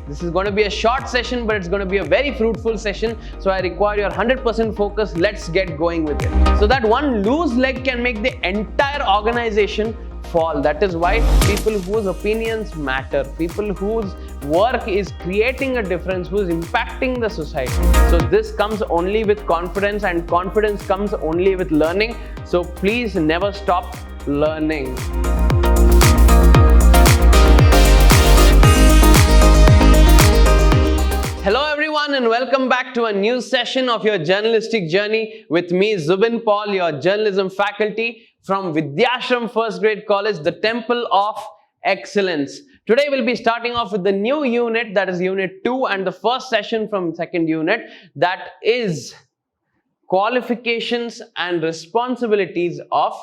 This is going to be a short session, but it's going to be a very fruitful session. So I require your 100% focus. Let's get going with it. So that one loose leg can make the entire organization fall. That is why people whose opinions matter, people whose work is creating a difference, who is impacting the society. So this comes only with confidence, and confidence comes only with learning. So please never stop learning. Hello everyone, and welcome back to a new session of your journalistic journey with me, Zubin Paul, your journalism faculty from Vidhyaashram First Grade College, the Temple of Excellence. Today we'll be starting off with the new unit, that is Unit 2, and the first session from second unit, that is Qualifications and Responsibilities of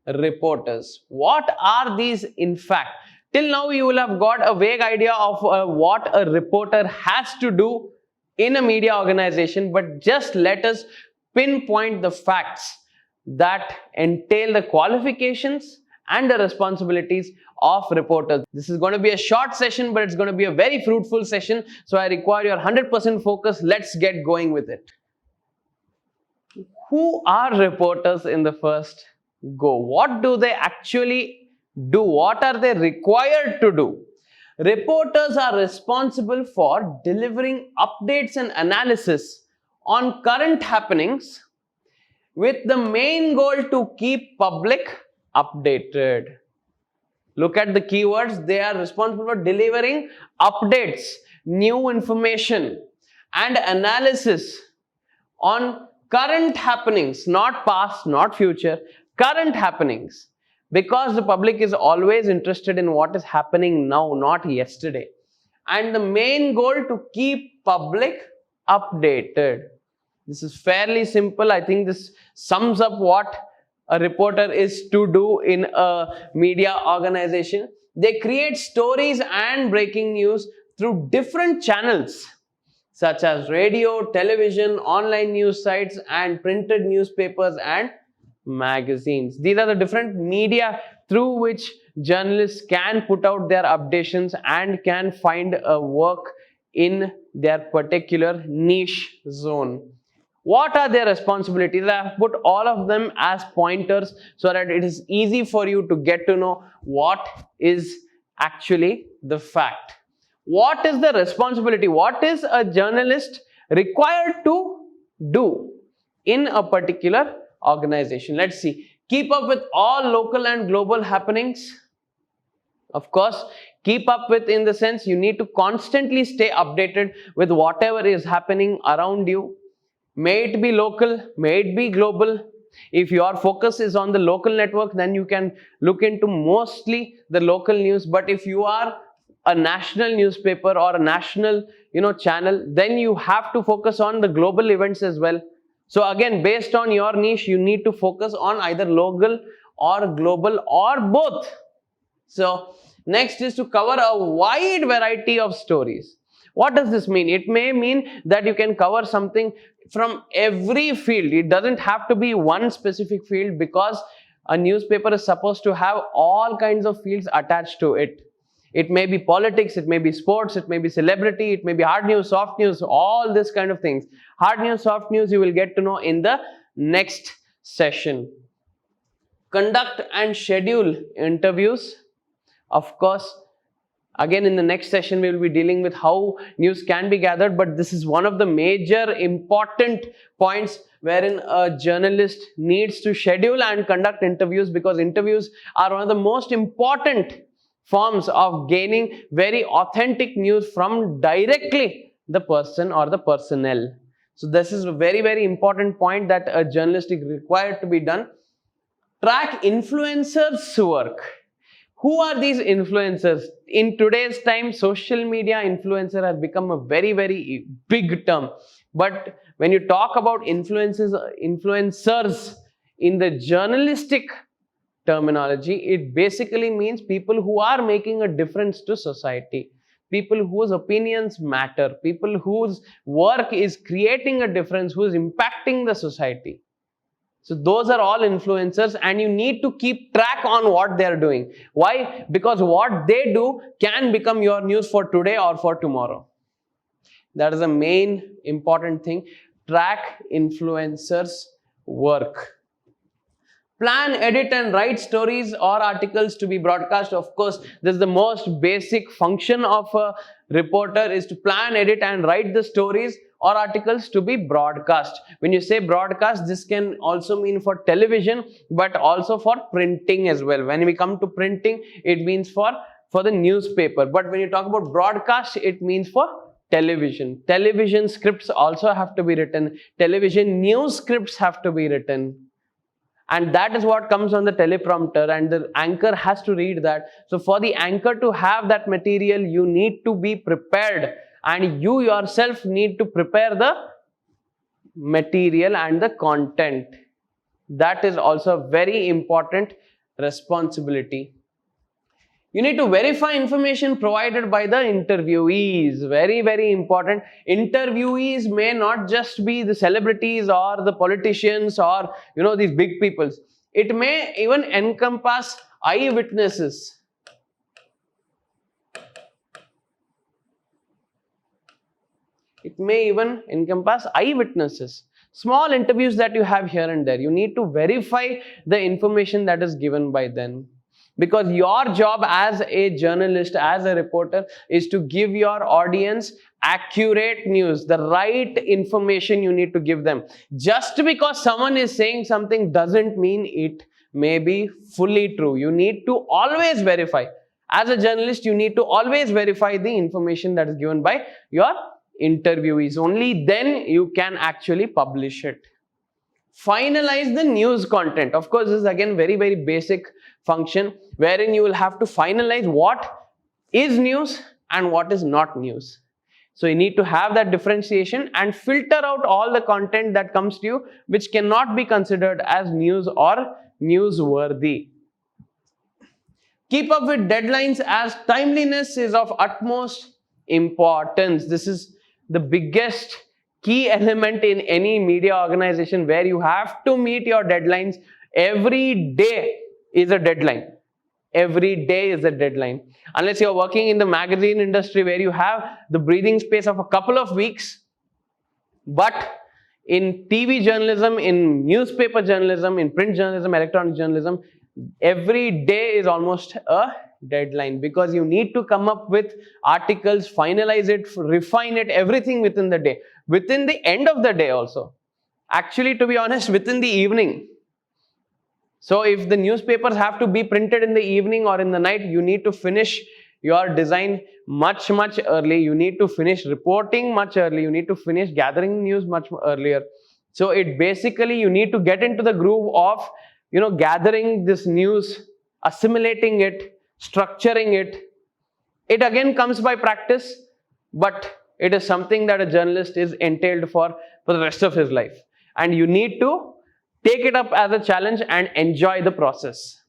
Reporters. What are these in fact? Till now, you will have got a vague idea of what a reporter has to do in a media organization, but just let us pinpoint the facts that entail the qualifications and the responsibilities of reporters. This is going to be a short session, but it's going to be a very fruitful session. So I require your 100% focus. Let's get going with it. Who are reporters in the first go? What do they actually do? What are they required to do? Reporters are responsible for delivering updates and analysis on current happenings with the main goal to keep public updated. Look at the keywords. They are responsible for delivering updates, new information and analysis on current happenings, not past, not future, current happenings. Because the public is always interested in what is happening now, not yesterday. And the main goal to keep public updated. This is fairly simple. I think this sums up what a reporter is to do in a media organization. They create stories and breaking news through different channels such as radio, television, online news sites, and printed newspapers and magazines. These are the different media through which journalists can put out their updations and can find a work in their particular niche zone. What are their responsibilities? I have put all of them as pointers so that it is easy for you to get to know what is actually the fact. What is the responsibility? What is a journalist required to do in a particular organization? Let's see. Keep up with all local and global happenings. Of course, keep up with in the sense you need to constantly stay updated with whatever is happening around you. May it be local, may it be global. If your focus is on the local network, then you can look into mostly the local news. But if you are a national newspaper or a national channel, then you have to focus on the global events as well. So again, based on your niche, you need to focus on either local or global or both. So next is to cover a wide variety of stories. What does this mean? It may mean that you can cover something from every field. It doesn't have to be one specific field, because a newspaper is supposed to have all kinds of fields attached to it. It may be politics, it may be sports, it may be celebrity, it may be hard news, soft news, all this kind of things. Hard news, soft news, you will get to know in the next session. Conduct and schedule interviews. Of course, again in the next session we will be dealing with how news can be gathered, but this is one of the major important points wherein a journalist needs to schedule and conduct interviews, because interviews are one of the most important forms of gaining very authentic news from directly the person or the personnel. So this is a very, very important point that a journalist is required to be done. Track influencers' work. Who are these influencers? In today's time, social media influencer has become a very, very big term. But when you talk about influencers in the journalistic terminology, it basically means people who are making a difference to society, people whose opinions matter, people whose work is creating a difference, who is impacting the society. So those are all influencers, and you need to keep track on what they are doing. Why? Because what they do can become your news for today or for tomorrow. That is the main important thing. Track influencers' work. Plan, edit and write stories or articles to be broadcast. Of course, this is the most basic function of a reporter, is to plan, edit and write the stories or articles to be broadcast. When you say broadcast, this can also mean for television, but also for printing as well. When we come to printing, it means for the newspaper. But when you talk about broadcast, it means for television. Television scripts also have to be written. Television news scripts have to be written. And that is what comes on the teleprompter, and the anchor has to read that. So for the anchor to have that material, you need to be prepared, and you yourself need to prepare the material and the content. That is also a very important responsibility. You need to verify information provided by the interviewees. Very, very important. Interviewees may not just be the celebrities or the politicians or, these big peoples. It may even encompass eyewitnesses. It may even encompass eyewitnesses. Small interviews that you have here and there. You need to verify the information that is given by them. Because your job as a journalist, as a reporter, is to give your audience accurate news, the right information you need to give them. Just because someone is saying something doesn't mean it may be fully true. You need to always verify. As a journalist, you need to always verify the information that is given by your interviewees. Only then you can actually publish it. Finalize the news content. Of course, this is again very, very basic function, wherein you will have to finalize what is news and what is not news. So you need to have that differentiation and filter out all the content that comes to you which cannot be considered as news or newsworthy. Keep up with deadlines, as timeliness is of utmost importance. This is the biggest key element in any media organization, where you have to meet your deadlines. Every day is a deadline. Every day is a deadline. Unless you're working in the magazine industry, where you have the breathing space of a couple of weeks. But in TV journalism, in newspaper journalism, in print journalism, electronic journalism, every day is almost a deadline, because you need to come up with articles, finalize it, refine it, everything within the day, within the end of the day also. Actually, to be honest, within the evening. So if the newspapers have to be printed in the evening or in the night, you need to finish your design much early. You need to finish reporting much early. You need to finish gathering news much earlier. So it basically, you need to get into the groove of gathering this news, assimilating it, structuring it. It again comes by practice, but it is something that a journalist is entailed for the rest of his life. And you need to take it up as a challenge and enjoy the process.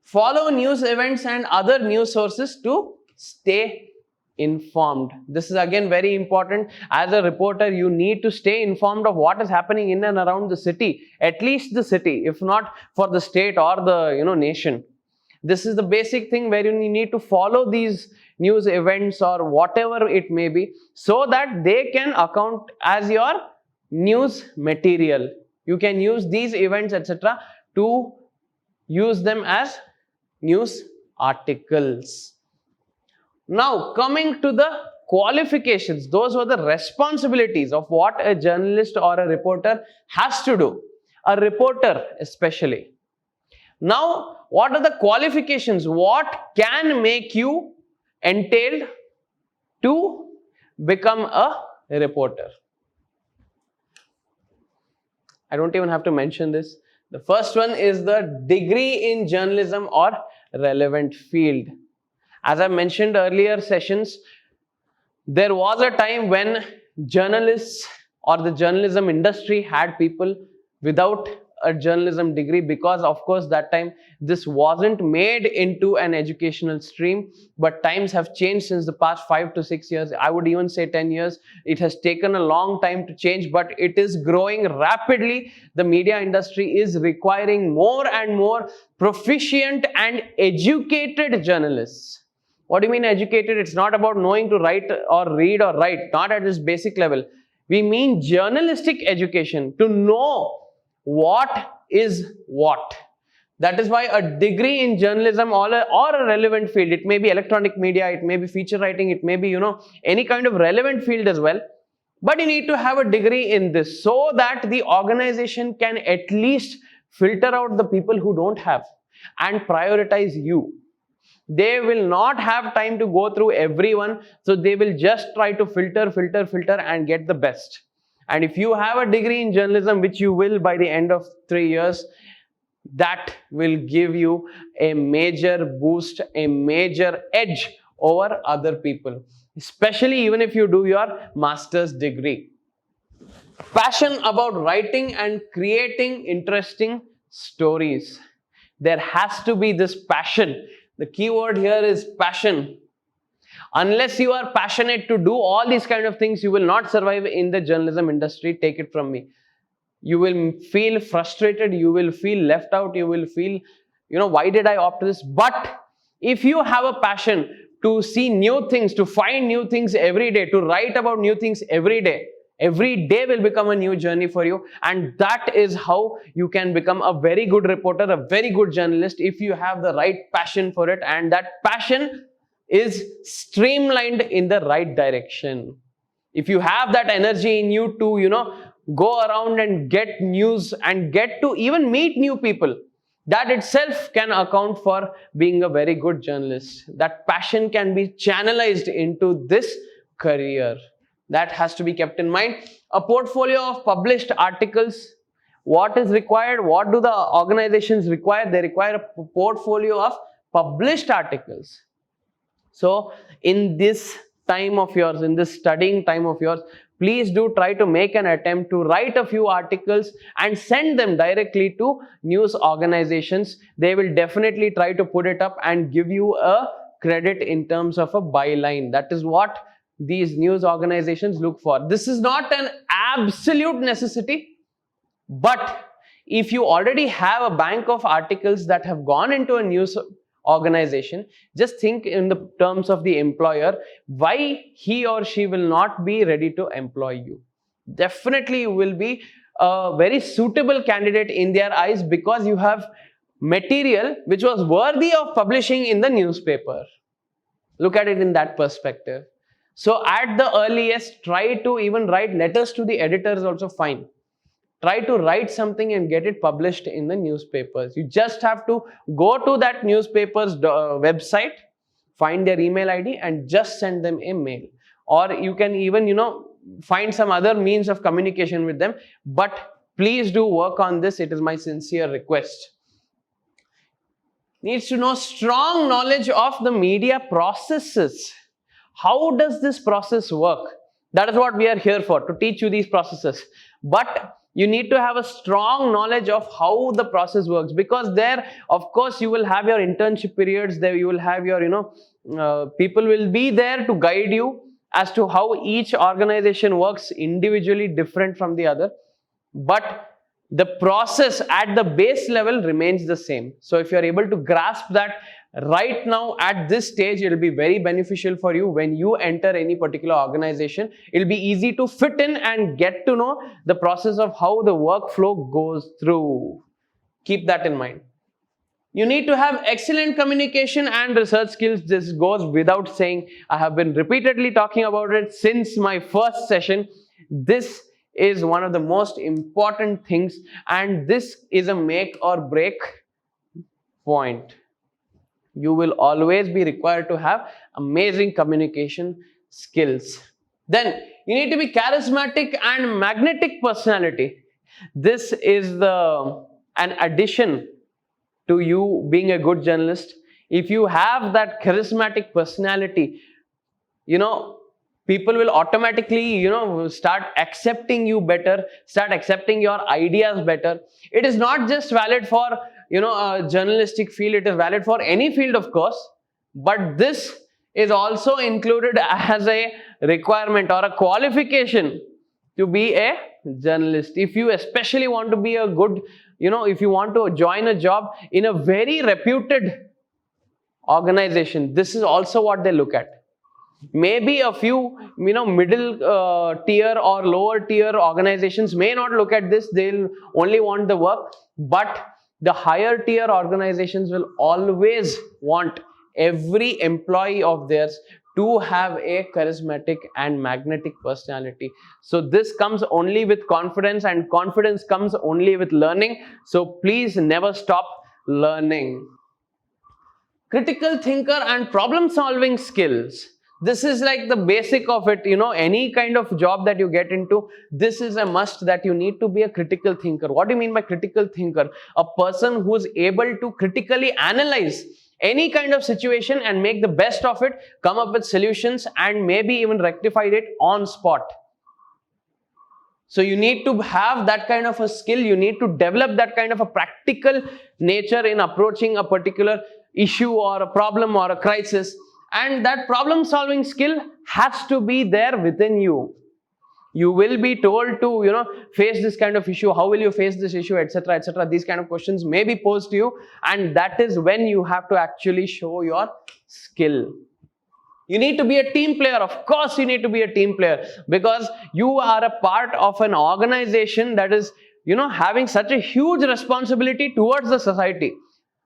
Follow news events and other news sources to stay informed. This is again very important. As a reporter, you need to stay informed of what is happening in and around the city, at least the city, if not for the state or the nation. This is the basic thing, where you need to follow these news events or whatever it may be, so that they can account as your news material. You can use these events, etc., to use them as news articles. Now, coming to the qualifications, those were the responsibilities of what a journalist or a reporter has to do, a reporter especially. Now, what are the qualifications? What can make you entailed to become a reporter? I don't even have to mention this. The first one is the degree in journalism or relevant field. As I mentioned earlier sessions, there was a time when journalists or the journalism industry had people without a journalism degree, because of course that time this wasn't made into an educational stream. But times have changed since the past 5 to 6 years. I would even say 10 years. It has taken a long time to change, but it is growing rapidly. The media industry is requiring more and more proficient and educated journalists. What do you mean educated? It's not about knowing to write or read or write, not at this basic level. We mean journalistic education, to know what is what. That is why a degree in journalism or a relevant field, it may be electronic media, it may be feature writing, it may be, any kind of relevant field as well. But you need to have a degree in this so that the organization can at least filter out the people who don't have and prioritize you. They will not have time to go through everyone, so they will just try to filter and get the best. And if you have a degree in journalism, which you will by the end of 3 years, that will give you a major boost, a major edge over other people, especially even if you do your master's degree. Passion about writing and creating interesting stories. There has to be this passion. The key word here is passion. Unless you are passionate to do all these kind of things, you will not survive in the journalism industry. Take it from me. You will feel frustrated, you will feel left out, you will feel, why did I opt this? But if you have a passion to see new things, to find new things every day, to write about new things every day will become a new journey for you. And that is how you can become a very good reporter, a very good journalist, if you have the right passion for it. And that passion is streamlined in the right direction. If you have that energy in you to, go around and get news and get to even meet new people, that itself can account for being a very good journalist. That passion can be channelized into this career. That has to be kept in mind. A portfolio of published articles. What is required? What do the organizations require? They require a portfolio of published articles. So in this time of yours, in this studying time of yours, please do try to make an attempt to write a few articles and send them directly to news organizations. They will definitely try to put it up and give you a credit in terms of a byline. That is what these news organizations look for. This is not an absolute necessity, but if you already have a bank of articles that have gone into a news organization, just think in the terms of the employer, why he or she will not be ready to employ you. Definitely you will be a very suitable candidate in their eyes because you have material which was worthy of publishing in the newspaper. Look at it in that perspective. So at the earliest, try to even write letters to the editors also fine. Try to write something and get it published in the newspapers. You just have to go to that newspaper's website, find their email ID and just send them a mail. Or you can even, find some other means of communication with them. But please do work on this. It is my sincere request. Needs to know strong knowledge of the media processes. How does this process work? That is what we are here for, to teach you these processes. But you need to have a strong knowledge of how the process works, because there, of course, you will have your internship periods, there you will have your, people will be there to guide you as to how each organization works individually, different from the other. But the process at the base level remains the same. So if you are able to grasp that right now at this stage, it will be very beneficial for you when you enter any particular organization. It will be easy to fit in and get to know the process of how the workflow goes through. Keep that in mind. You need to have excellent communication and research skills. This goes without saying. I have been repeatedly talking about it since my first session. This is one of the most important things, and this is a make or break point. You will always be required to have amazing communication skills. Then you need to be charismatic and magnetic personality. This is an addition to you being a good journalist. If you have that charismatic personality, people will automatically, start accepting you better, start accepting your ideas better. It is not just valid for, a journalistic field. It is valid for any field, of course. But this is also included as a requirement or a qualification to be a journalist. If you especially want to be a good, if you want to join a job in a very reputed organization, this is also what they look at. Maybe a few, middle tier or lower tier organizations may not look at this, they'll only want the work, but the higher tier organizations will always want every employee of theirs to have a charismatic and magnetic personality. So this comes only with confidence, and confidence comes only with learning. So please never stop learning. Critical thinker and problem solving skills. This is like the basic of it. Any kind of job that you get into, this is a must, that you need to be a critical thinker. What do you mean by critical thinker? A person who is able to critically analyze any kind of situation and make the best of it, come up with solutions, and maybe even rectify it on spot. So you need to have that kind of a skill. You need to develop that kind of a practical nature in approaching a particular issue or a problem or a crisis. And that problem solving skill has to be there within you. You will be told to, face this kind of issue. How will you face this issue, etc., etc. These kind of questions may be posed to you, and that is when you have to actually show your skill. You need to be a team player. Of course, you need to be a team player, because you are a part of an organization that is, having such a huge responsibility towards the society.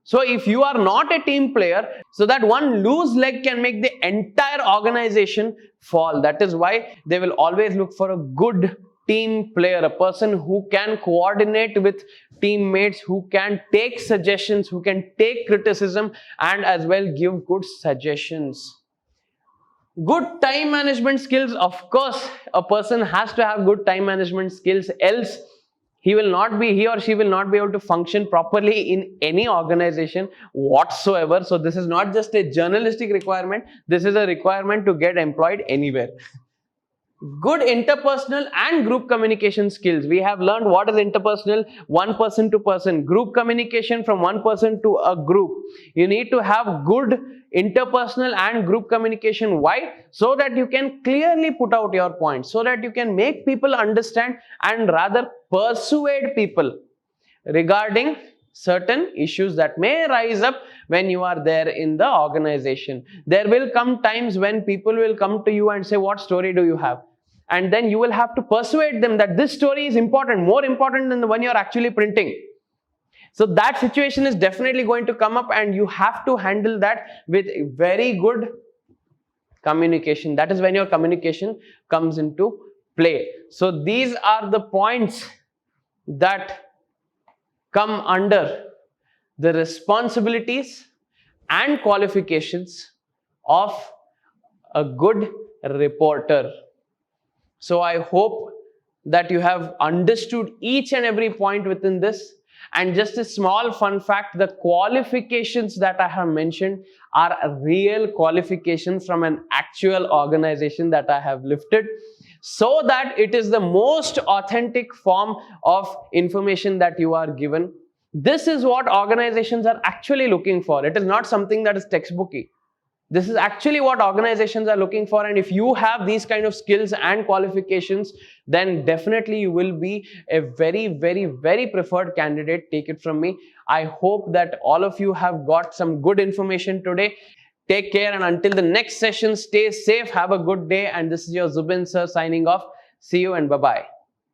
So if you are not a team player, so that one loose leg can make the entire organization fall. That is why they will always look for a good team player, a person who can coordinate with teammates, who can take suggestions, who can take criticism, and as well give good suggestions. Good time management skills. Of course, a person has to have good time management skills, else he or she will not be able to function properly in any organization whatsoever. So this is not just a journalistic requirement, this is a requirement to get employed anywhere. Good interpersonal and group communication skills. We have learned what is interpersonal, one person to person. Group communication, from one person to a group. You need to have good interpersonal and group communication. Why? So that you can clearly put out your points, so that you can make people understand and rather persuade people regarding certain issues that may rise up when you are there in the organization. There will come times when people will come to you and say, what story do you have? And then you will have to persuade them that this story is important, more important than the one you are actually printing. So that situation is definitely going to come up, and you have to handle that with very good communication. That is when your communication comes into play. So these are the points that come under the responsibilities and qualifications of a good reporter. So I hope that you have understood each and every point within this. And just a small fun fact, the qualifications that I have mentioned are real qualifications from an actual organization that I have lifted, so that it is the most authentic form of information that you are given. This is what organizations are actually looking for. It is not something that is textbooky. This is actually what organizations are looking for, and if you have these kind of skills and qualifications, then definitely you will be a very, very, very preferred candidate. Take it from me. I hope that all of you have got some good information today. Take care, and until the next session, stay safe, have a good day, and this is your Zubin sir signing off. See you and bye-bye.